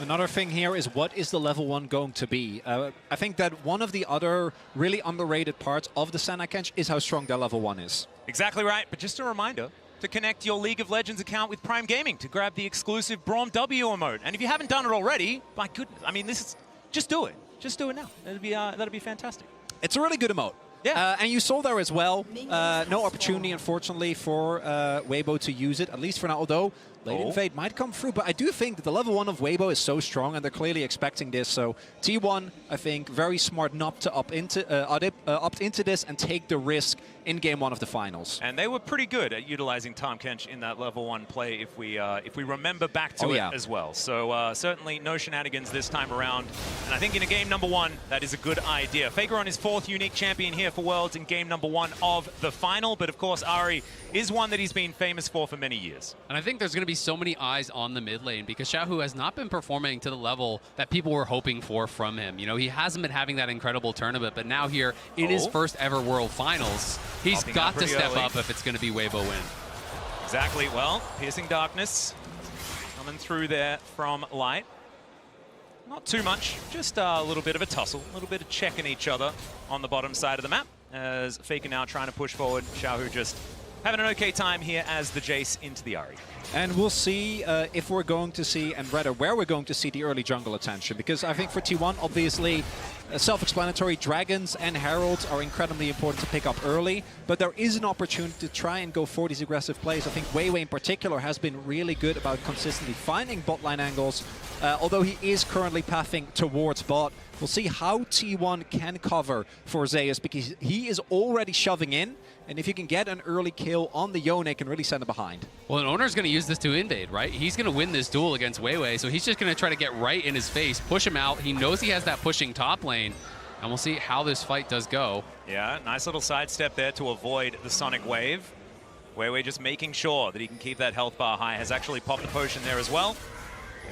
Another thing here is, what is the level 1 going to be? I think that one of the other really underrated parts of the Senna Kench is how strong their level 1 is. Exactly right, but just a reminder to connect your League of Legends account with Prime Gaming to grab the exclusive Braum W emote. And if you haven't done it already, my goodness, I mean, this is, just do it. Just do it now. That'd be fantastic. It's a really good emote. Yeah. And you saw there as well, no opportunity, unfortunately, for Weibo to use it, at least for now, although Late Invade might come through. But I do think that the level 1 of Weibo is so strong, and they're clearly expecting this. So T1, I think, very smart not to opt into this and take the risk in game 1 of the finals. And they were pretty good at utilizing Tahm Kench in that level 1 play, if we remember back to it as well. So certainly no shenanigans this time around. And I think in a game number 1, that is a good idea. Faker on his 4th unique champion here for Worlds in game number 1 of the final. But of course, Ahri is one that he's been famous for many years. And I think there's going to be so many eyes on the mid lane because Xiaohu has not been performing to the level that people were hoping for from him. You know, he hasn't been having that incredible tournament, but now here in his first ever World Finals, he's got to step up if it's going to be Weibo win. Exactly. Well, Piercing Darkness coming through there from Light. Not too much, just a little bit of a tussle, a little bit of checking each other on the bottom side of the map. As Faker now trying to push forward, Xiaohu just having an okay time here as the Jace into the Ahri. And we'll see if we're going to see, and rather where we're going to see the early jungle attention. Because I think for T1, obviously, self-explanatory, Dragons and Heralds are incredibly important to pick up early. But there is an opportunity to try and go for these aggressive plays. I think Weiwei in particular has been really good about consistently finding bot line angles. Although he is currently pathing towards bot. We'll see how T1 can cover for Zeus, because he is already shoving in. And if you can get an early kill on the Yone, it can really send him behind. Well, an Oner's going to use this to invade, right? He's going to win this duel against Weiwei, so he's just going to try to get right in his face, push him out. He knows he has that pushing top lane, and we'll see how this fight does go. Yeah, nice little sidestep there to avoid the Sonic Wave. Weiwei just making sure that he can keep that health bar high. Has actually popped a potion there as well.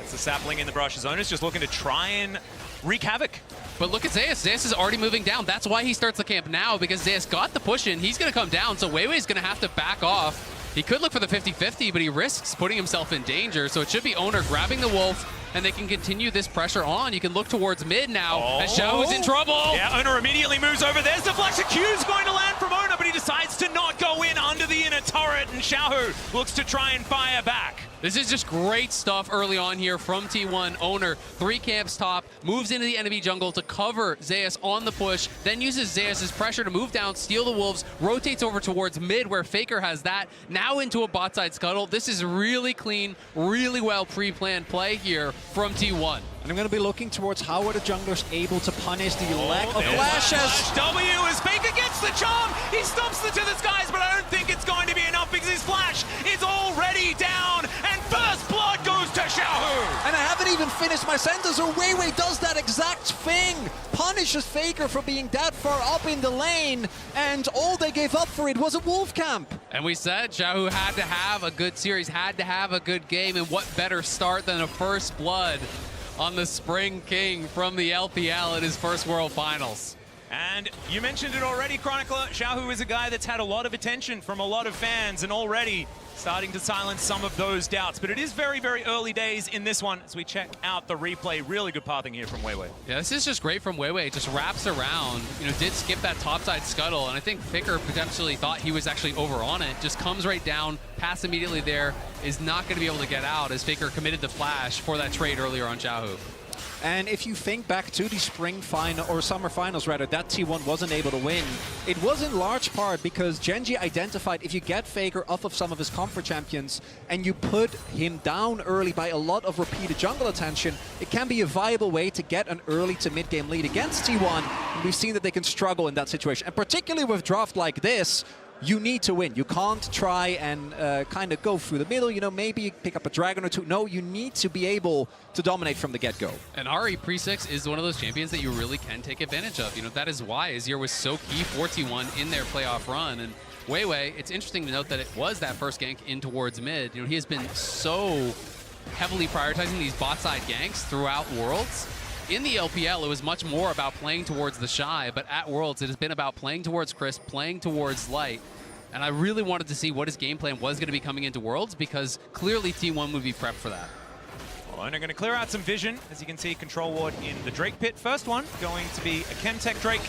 It's the sapling in the brush. Oner's just looking to try and wreak havoc. But look at Zeus. Zeus is already moving down. That's why he starts the camp now, because Zeus got the push in. He's going to come down, so Weiwei's going to have to back off. He could look for the 50-50, but he risks putting himself in danger. So it should be Oner grabbing the Wolf, and they can continue this pressure on. You can look towards mid now, as Xiaohu's in trouble. Yeah, Oner immediately moves over. There's the flash. Q's going to land from Oner, but he decides to not go in under the inner turret, and Xiaohu looks to try and fire back. This is just great stuff early on here from T1. Oner, 3 camps top, moves into the enemy jungle to cover Zeus on the push, then uses Zeus' pressure to move down, steal the Wolves, rotates over towards mid where Faker has that, now into a bot side scuttle. This is really clean, really well pre-planned play here from T1. And I'm going to be looking towards how are the junglers able to punish the lack of flashes. W as Faker gets the charm. He stomps it to the skies, but I don't think it's going to be enough because his flash is already down. And first blood goes to Xiaohu. And I haven't even finish my sentence, or Weiwei does that exact thing, punishes Faker for being that far up in the lane, and all they gave up for it was a wolf camp. And we said Xiaohu had to have a good series, had to have a good game, and what better start than a first blood on the Spring King from the LPL in his first World Finals. And you mentioned it already, Chronicler. Xiaohu is a guy that's had a lot of attention from a lot of fans and already starting to silence some of those doubts. But it is very, very early days in this one as we check out the replay. Really good pathing here from Weiwei. Yeah, this is just great from Weiwei. Just wraps around, did skip that topside scuttle, and I think Faker potentially thought he was actually over on it. Just comes right down, pass immediately there, is not going to be able to get out as Faker committed the flash for that trade earlier on Xiaohu. And if you think back to the spring final, or summer finals rather, that T1 wasn't able to win, it was in large part because Gen.G identified if you get Faker off of some of his comfort champions and you put him down early by a lot of repeated jungle attention, it can be a viable way to get an early to mid-game lead against T1. And we've seen that they can struggle in that situation. And particularly with draft like this, you need to win. You can't try and kind of go through the middle, maybe pick up a dragon or two. No, you need to be able to dominate from the get-go. And Ahri Pre-6 is one of those champions that you really can take advantage of. That is why Azir was so key for T1 in their playoff run. And Weiwei, it's interesting to note that it was that first gank in towards mid. He has been so heavily prioritizing these bot side ganks throughout Worlds. In the LPL, it was much more about playing towards the Shy, but at Worlds, it has been about playing towards Chris, playing towards Light. And I really wanted to see what his game plan was going to be coming into Worlds, because clearly T1 would be prepped for that. Well, Oner going to clear out some vision. As you can see, Control Ward in the Drake pit. First one going to be a Chemtech Drake.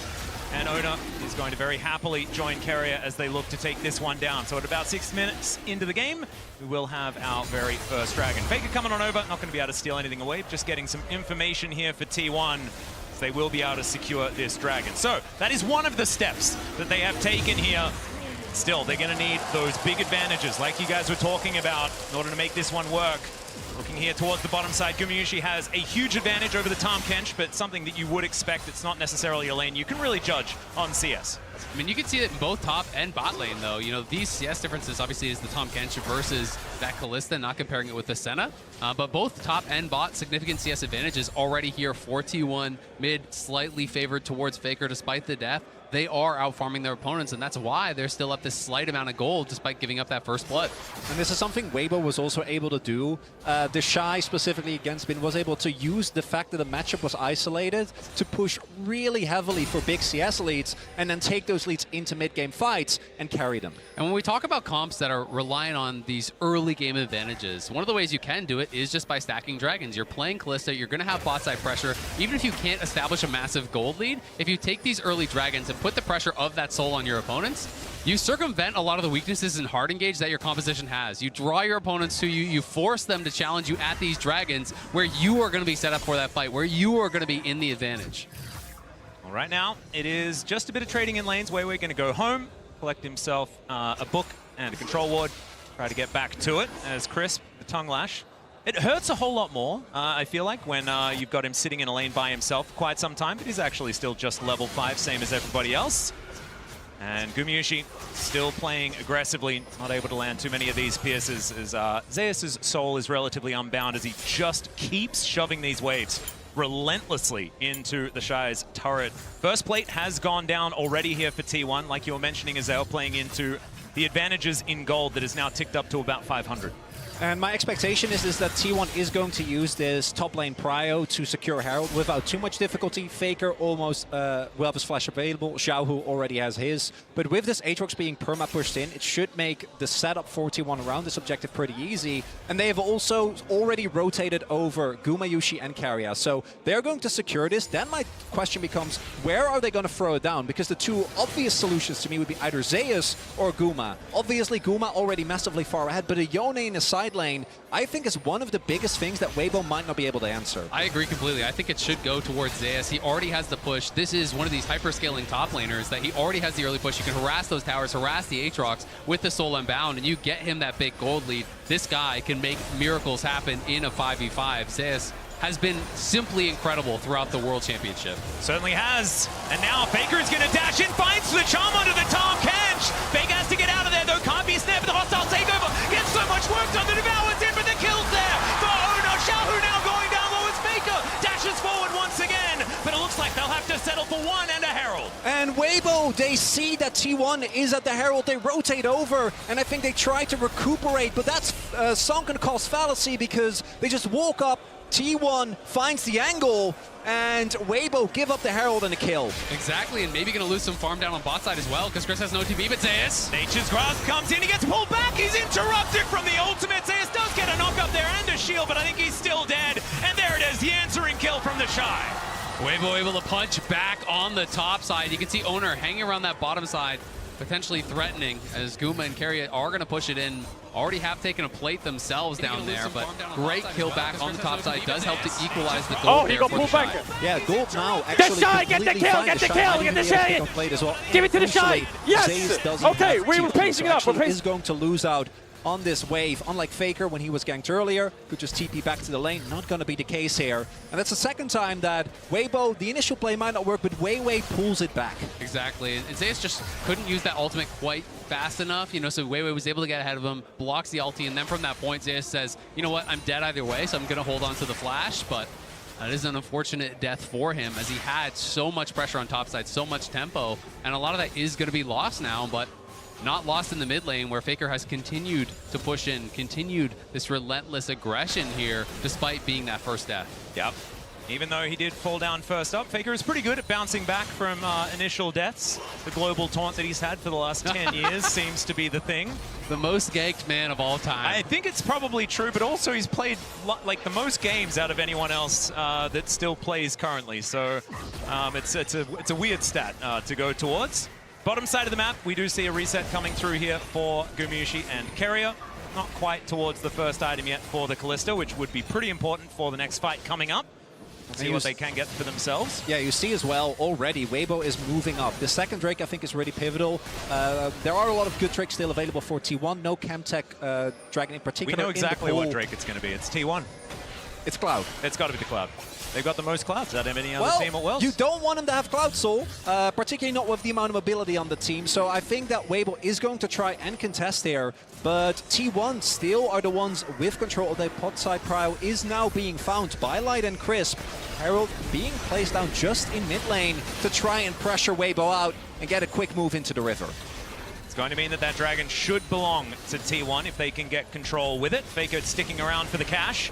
And Oner is going to very happily join Keria as they look to take this one down. So at about 6 minutes into the game, we will have our very first dragon. Faker coming on over, not going to be able to steal anything away, just getting some information here for T1. So they will be able to secure this dragon. So that is one of the steps that they have taken here. Still, they're going to need those big advantages like you guys were talking about in order to make this one work. Looking here towards the bottom side, Gumayusi has a huge advantage over the Tahm Kench, but something that you would expect. It's not necessarily a lane you can really judge on CS. I mean, you can see it in both top and bot lane, though. These CS differences obviously is the Tahm Kench versus that Kalista, not comparing it with the Senna. But both top and bot, significant CS advantages already here for T1. Mid, slightly favored towards Faker despite the death. They are out-farming their opponents, and that's why they're still up this slight amount of gold despite giving up that first blood. And this is something Weibo was also able to do. The Shy, specifically against Bin, was able to use the fact that the matchup was isolated to push really heavily for big CS leads and then take those leads into mid-game fights and carry them. And when we talk about comps that are relying on these early game advantages, one of the ways you can do it is just by stacking dragons. You're playing Kalista, you're going to have bot side pressure. Even if you can't establish a massive gold lead, if you take these early dragons and put the pressure of that soul on your opponents, you circumvent a lot of the weaknesses in hard engage that your composition has. You draw your opponents to you, you force them to challenge you at these dragons where you are going to be set up for that fight, where you are going to be in the advantage. Well, right now, it is just a bit of trading in lanes. Weiwei going to go home, collect himself a book and a Control Ward, try to get back to it as Chris, the tongue lash. It hurts a whole lot more, I feel like, when you've got him sitting in a lane by himself for quite some time, but he's actually still just level 5, same as everybody else. And Gumayusi still playing aggressively, not able to land too many of these pierces, as Zeus' soul is relatively unbound as he just keeps shoving these waves relentlessly into the Shy's turret. First plate has gone down already here for T1, like you were mentioning, Azael playing into the advantages in gold that is now ticked up to about 500. And my expectation is that T1 is going to use this top lane prio to secure Herald without too much difficulty. Faker almost will have his flash available. Xiaohu already has his. But with this Aatrox being perma pushed in, it should make the setup for T1 around this objective pretty easy. And they have also already rotated over Gumayusi and Keria. So they're going to secure this. Then my question becomes, where are they going to throw it down? Because the two obvious solutions to me would be either Zeus or Guma. Obviously, Guma already massively far ahead, but a Yone in his side lane, I think, is one of the biggest things that Weibo might not be able to answer. I agree completely. I think it should go towards Zeus. He already has the push. This is one of these hyper-scaling top laners that he already has the early push. You can harass those towers, harass the Aatrox with the Soul Unbound, and you get him that big gold lead. This guy can make miracles happen in a 5v5. Zeus has been simply incredible throughout the World Championship. Certainly has. And now Faker is going to dash in, finds the charm onto the Tahm Kench. Faker has to get out of there, though. Can't be snared for the hostile takeover. Gets so much work done. The Devour's in, but the kill's there for Oner. Xiaohu now going down low as Faker and a Herald. And Weibo, they see that T1 is at the Herald, they rotate over, and I think they try to recuperate, but that's sunken cost fallacy because they just walk up, T1 finds the angle, and Weibo give up the Herald and a kill. Exactly, and maybe going to lose some farm down on bot side as well, because Chris has no TP, but Zeus. Nature's Grasp comes in, he gets pulled back, he's interrupted from the ultimate. Zeus does get a knock up there and a shield, but I think he's still dead. And there it is, the answering kill from the Shy. Weibo able to punch back on the top side. You can see Owner hanging around that bottom side, potentially threatening, as Guma and Keria are going to push it in. Already have taken a plate themselves down there, but great kill back on the top side. Does help to equalize the goal. Oh, he got pulled back. Yeah, Gold now actually Shy, get the kill, get the kill, get the Shy. Well. Give it to the Shy. Yes. Okay, we were pacing it up. Is going to lose out on this wave, unlike Faker when he was ganked earlier, could just TP back to the lane. Not going to be the case here. And that's the second time that Weibo, the initial play might not work, but Weiwei pulls it back. Exactly, and Zeus just couldn't use that ultimate quite fast enough, you know, so Weiwei was able to get ahead of him, blocks the ulti, and then from that point, Zeus says, you know what, I'm dead either way, so I'm going to hold on to the flash, but that is an unfortunate death for him, as he had so much pressure on top side, so much tempo, and a lot of that is going to be lost now, but not lost in the mid lane, where Faker has continued to push in, continued this relentless aggression here, despite being that first death. Yep. Even though he did fall down first up, Faker is pretty good at bouncing back from initial deaths. The global taunt that he's had for the last 10 years seems to be the thing. The most ganked man of all time. I think it's probably true, but also he's played like the most games out of anyone else that still plays currently. So it's a weird stat to go towards. Bottom side of the map, we do see a reset coming through here for Gumayusi and Keria. Not quite towards the first item yet for the Kalista, which would be pretty important for the next fight coming up. See what they can get for themselves. Yeah, you see as well already, Weibo is moving up. The second Drake, I think, is really pivotal. There are a lot of good Drakes still available for T1. No Camtech Dragon in particular. We know exactly what Drake it's going to be. It's T1. It's Cloud. It's got to be the Cloud. They've got the most Clouds out of any other team at Worlds. You don't want them to have Cloud Soul, particularly not with the amount of mobility on the team. So I think that Weibo is going to try and contest here. But T1 still are the ones with control of their pot side. Prio is now being found by Light and Crisp. Herald being placed down just in mid lane to try and pressure Weibo out and get a quick move into the river. It's going to mean that dragon should belong to T1 if they can get control with it. Faker sticking around for the cash.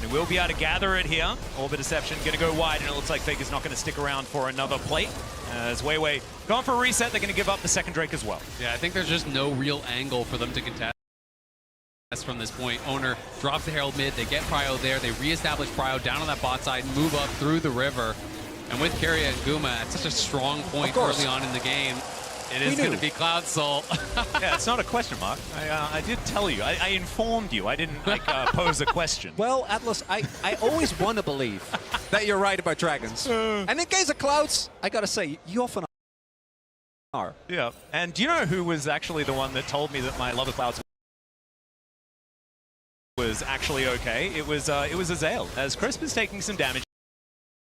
They will be able to gather it here. Orbit Deception going to go wide, and it looks like Faker's not going to stick around for another plate. As Weiwei gone for a reset, they're going to give up the second Drake as well. Yeah, I think there's just no real angle for them to contest from this point. Owner drops the Herald mid, they get Prio there, they re-establish Prio down on that bot side, move up through the river. And with Keria and Guma at such a strong point early on in the game, it is going to be Cloud Soul. Yeah, it's not a question mark. I did tell you. I informed you. I didn't pose a question. Well, Atlas, I always want to believe that you're right about dragons. And in case of Clouds, I got to say, you often are. Yeah. And do you know who was actually the one that told me that my love of Clouds was actually okay? It was Azael, as Crisp is taking some damage.